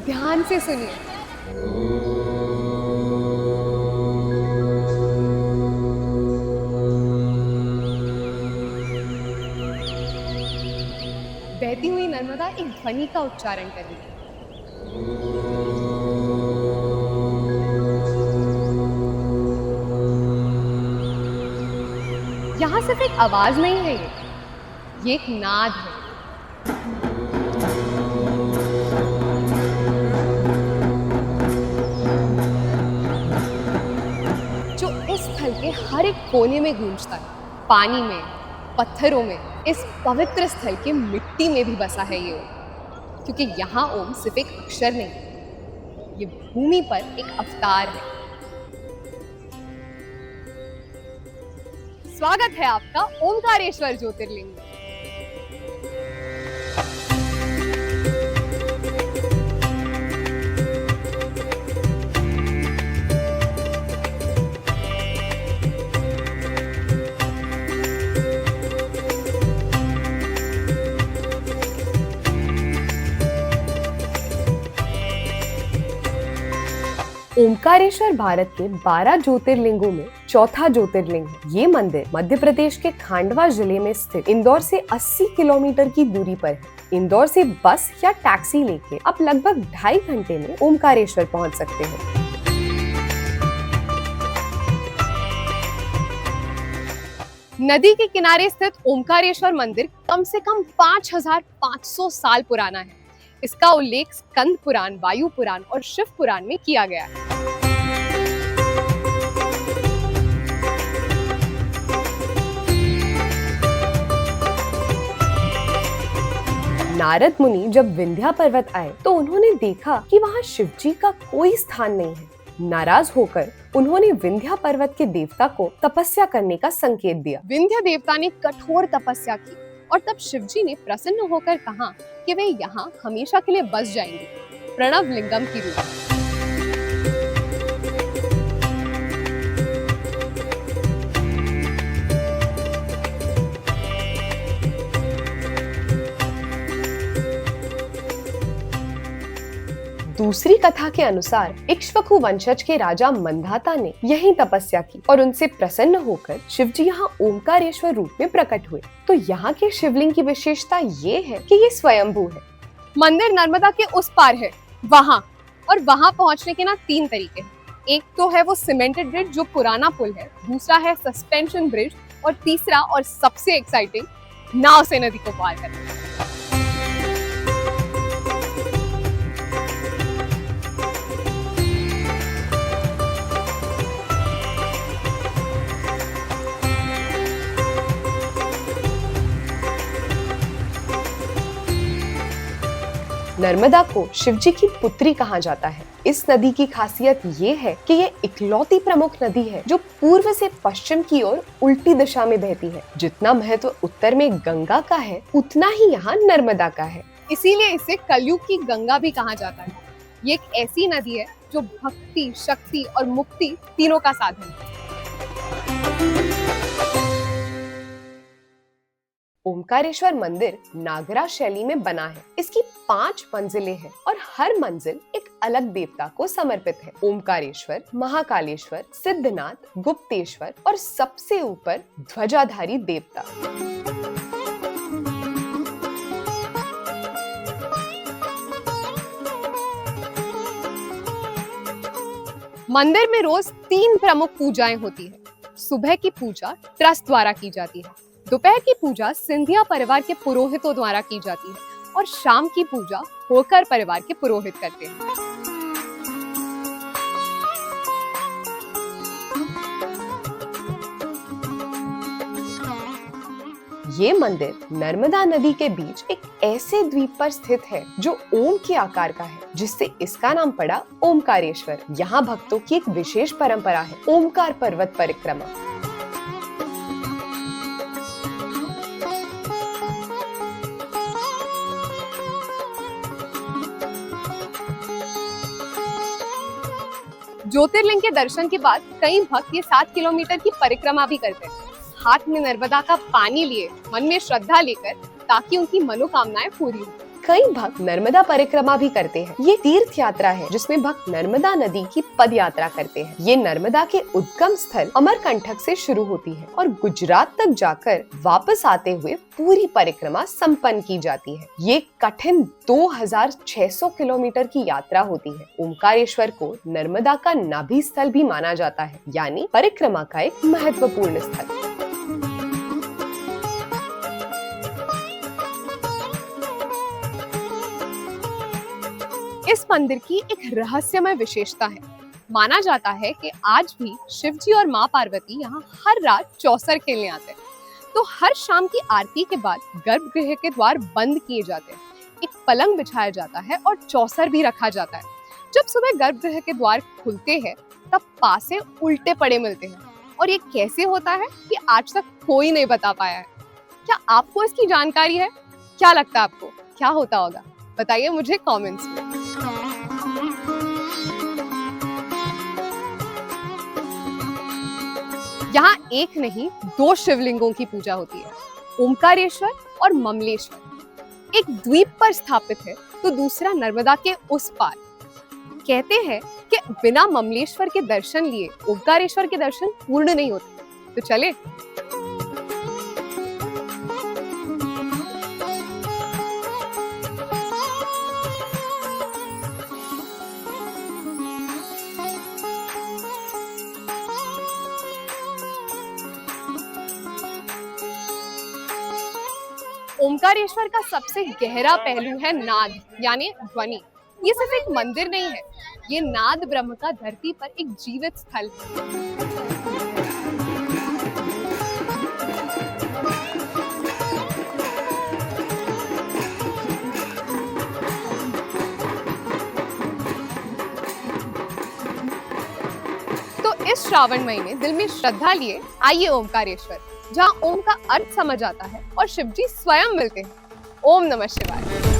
ध्यान से सुनिए। बहती हुई नर्मदा एक ध्वनि का उच्चारण कर रही है। यहाँ सिर्फ एक आवाज नहीं है, ये एक नाद है। जो इस स्थल के हर एक कोने में गूंजता है, पानी में, पत्थरों में, इस पवित्र स्थल की मिट्टी में भी बसा है ये ओम। क्योंकि यहाँ ओम सिर्फ एक अक्षर नहीं, ये भूमि पर एक अवतार है। स्वागत है आपका ओमकारेश्वर ज्योतिर्लिंग में। ओमकारेश्वर भारत के 12 ज्योतिर्लिंगों में चौथा ज्योतिर्लिंग है। ये मंदिर मध्य प्रदेश के खांडवा जिले में स्थित इंदौर से 80 किलोमीटर की दूरी पर है। इंदौर से बस या टैक्सी लेके आप लगभग 2.5 घंटे में ओमकारेश्वर पहुंच सकते हैं। नदी के किनारे स्थित ओमकारेश्वर मंदिर कम से कम 5500 साल पुराना है। इसका उल्लेख स्कंद पुराण, वायु पुराण और शिव पुराण में किया गया है। नारद मुनि जब विंध्या पर्वत आए तो उन्होंने देखा कि वहाँ शिवजी का कोई स्थान नहीं है। नाराज होकर उन्होंने विंध्या पर्वत के देवता को तपस्या करने का संकेत दिया। विंध्य देवता ने कठोर तपस्या की और तब शिवजी ने प्रसन्न होकर कहा कि वे यहाँ हमेशा के लिए बस जाएंगे, प्रणव लिंगम की रूप में। दूसरी कथा के अनुसार इक्ष्वाकु वंशज के राजा मंधाता ने यही तपस्या की और उनसे प्रसन्न होकर शिवजी यहाँ ओमकारेश्वर रूप में प्रकट हुए। तो यहाँ के शिवलिंग की विशेषता ये है कि ये स्वयंभू है। मंदिर नर्मदा के उस पार है, वहाँ और वहाँ पहुँचने के ना 3 तरीके हैं। एक तो है वो सीमेंटेड ब्रिज जो पुराना पुल है, दूसरा है सस्पेंशन ब्रिज और तीसरा और सबसे एक्साइटिंग नाव से नदी को पार करना। नर्मदा को शिवजी की पुत्री कहा जाता है। इस नदी की खासियत ये है कि ये इकलौती प्रमुख नदी है जो पूर्व से पश्चिम की ओर उल्टी दिशा में बहती है। जितना महत्व उत्तर में गंगा का है, उतना ही यहाँ नर्मदा का है। इसीलिए इसे कलयुग की गंगा भी कहा जाता है। ये एक ऐसी नदी है जो भक्ति, शक्ति और मुक्ति तीनों का साधन है। ओमकारेश्वर मंदिर नागरा शैली में बना है। इसकी 5 मंजिलें हैं और हर मंजिल एक अलग देवता को समर्पित है। ओमकारेश्वर, महाकालेश्वर, सिद्धनाथ, गुप्तेश्वर और सबसे ऊपर ध्वजाधारी देवता। मंदिर में रोज 3 प्रमुख पूजाएं होती है। सुबह की पूजा ट्रस्ट द्वारा की जाती है, दोपहर की पूजा सिंधिया परिवार के पुरोहितों द्वारा की जाती है और शाम की पूजा होकर परिवार के पुरोहित करते हैं। ये मंदिर नर्मदा नदी के बीच एक ऐसे द्वीप पर स्थित है जो ओम के आकार का है, जिससे इसका नाम पड़ा ओमकारेश्वर। यहाँ भक्तों की एक विशेष परंपरा है, ओमकार पर्वत परिक्रमा। ज्योतिर्लिंग के दर्शन के बाद कई भक्त ये 7 किलोमीटर की परिक्रमा भी करते हैं, हाथ में नर्मदा का पानी लिए, मन में श्रद्धा लेकर, ताकि उनकी मनोकामनाएं पूरी हो। कई भक्त नर्मदा परिक्रमा भी करते हैं। ये तीर्थ यात्रा है जिसमें भक्त नर्मदा नदी की पद यात्रा करते हैं। ये नर्मदा के उद्गम स्थल अमरकंटक से शुरू होती है और गुजरात तक जाकर वापस आते हुए पूरी परिक्रमा संपन्न की जाती है। ये कठिन 2600 किलोमीटर की यात्रा होती है। ओमकारेश्वर को नर्मदा का नाभि स्थल भी माना जाता है, यानी परिक्रमा का एक महत्वपूर्ण स्थल। इस मंदिर की एक रहस्यमय विशेषता है। माना जाता है कि आज भी शिव जी और माँ पार्वती यहाँ हर रात चौसर खेलने आते हैं। तो हर शाम की आरती के बाद गर्भगृह के द्वार बंद किए जाते हैं, एक पलंग बिछाया जाता है और चौसर भी रखा जाता है। जब सुबह गर्भगृह के द्वार खुलते हैं तब पासे उल्टे पड़े मिलते हैं और ये कैसे होता है कि आज तक कोई नहीं बता पाया है। क्या आपको इसकी जानकारी है? क्या लगता है आपको क्या होता होगा? बताइए मुझे कमेंट्स में। यहाँ एक नहीं 2 शिवलिंगों की पूजा होती है, ओमकारेश्वर और ममलेश्वर। एक द्वीप पर स्थित है तो दूसरा नर्मदा के उस पार। कहते हैं कि बिना ममलेश्वर के दर्शन लिए ओमकारेश्वर के दर्शन पूर्ण नहीं होते। तो चले। ओमकारेश्वर का सबसे गहरा पहलू है नाद, यानी ध्वनि। ये सिर्फ एक मंदिर नहीं है, ये नाद ब्रह्म का धरती पर एक जीवित स्थल है। तो इस श्रावण महीने दिल में श्रद्धा लिए आइए ओमकारेश्वर, जहाँ ओम का अर्थ समझ आता है और शिवजी स्वयं मिलते हैं। ओम नमः शिवाय।